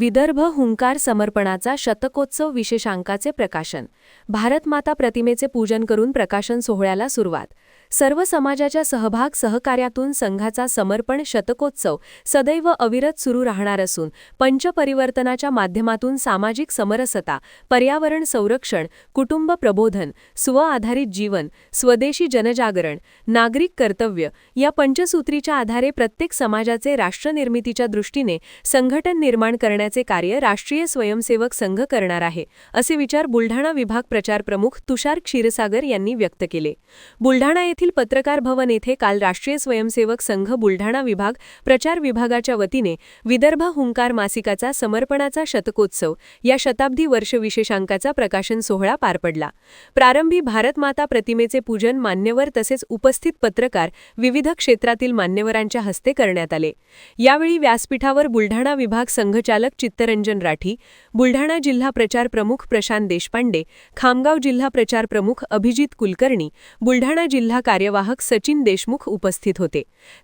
विदर्भ हुंकार समर्पणाचा शतकोत्सव विशेषांकाचे प्रकाशन. भारतमाता प्रतिमेचे पूजन करून प्रकाशन सोहळ्याला सुरुवात. सर्व समाजाच्या सहभाग सहकार्यातून संघाचा समर्पण शतकोत्सव सदैव अविरत सुरू राहणार असून पंचपरिवर्तनाच्या माध्यमातून सामाजिक समरसता, पर्यावरण संरक्षण, कुटुंब प्रबोधन, स्व आधारित जीवन, स्वदेशी जनजागरण, नागरिक कर्तव्य या पंचसूत्रीच्या आधारे प्रत्येक समाजाचे राष्ट्रनिर्मितीच्या दृष्टीने संघटन निर्माण करण्याचे कार्य राष्ट्रीय स्वयंसेवक संघ करणार आहे, असे विचार बुलढाणा विभाग प्रचार प्रमुख तुषार क्षीरसागर यांनी व्यक्त केले. बुलढाणा येथील पत्रकार भवन येथे काल राष्ट्रीय स्वयंसेवक संघ बुलढाणा विभाग प्रचार विभागाच्या वतीने विदर्भ हुंकार मासिकाचा समर्पणाचा शतकोत्सव या शताब्दी वर्ष विशेषांकाचा प्रकाशन सोहळा पार पडला. प्रारंभी भारतमाता प्रतिमेचे पूजन मान्यवर तसेच उपस्थित पत्रकार, विविध क्षेत्रातील मान्यवरांच्या हस्ते करण्यात आले. यावेळी व्यासपीठावर बुलढाणा विभाग संघचालक चित्तरंजन राठी, बुलढाणा जिल्हा प्रचार प्रमुख प्रशांत देशपांडे, खामगाव जिल्हा प्रचार प्रमुख अभिजित कुलकर्णी, बुलढाणा जिल्हा कार्यवाहक सचिन देशमुख उपस्थित होते.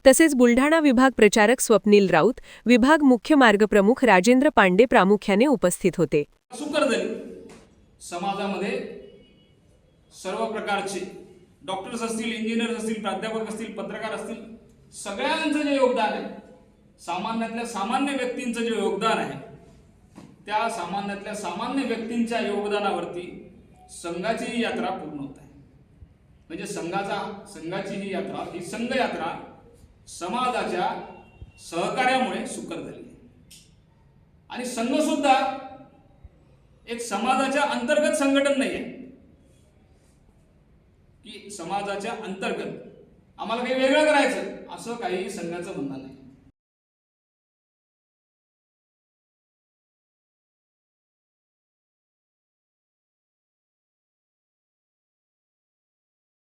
तसेच बुलढाणा विभाग प्रचारक स्वप्नील राऊत, विभाग मुख्य मार्ग प्रमुख राजेंद्र पांडे प्रामुख्याने उपस्थित होते. समाजामध्ये सर्व प्रकारचे डॉक्टर्स असतील, इंजिनियर्स असतील, प्राध्यापक असतील, पत्रकार असतील, सगळ्यांचं जे योगदान आहे, सामान्यातल्या सामान्य व्यक्तींचं जे योगदान आहे, त्या सामान्यातल्या सामान्य व्यक्तींच्या योगदानावरती संघाची यात्रा पूर्ण होत आहे. म्हणजे संघाची ही यात्रा, ही संघ यात्रा समाजाच्या सहकार्यामुळे सुकर झाली. आणि संघ सुद्धा एक समाजाच्या अंतर्गत संघटन नाही आहे की समाजाच्या अंतर्गत आम्हाला काही वेगळं करायचं असं काही संघाचं म्हणणं नाही.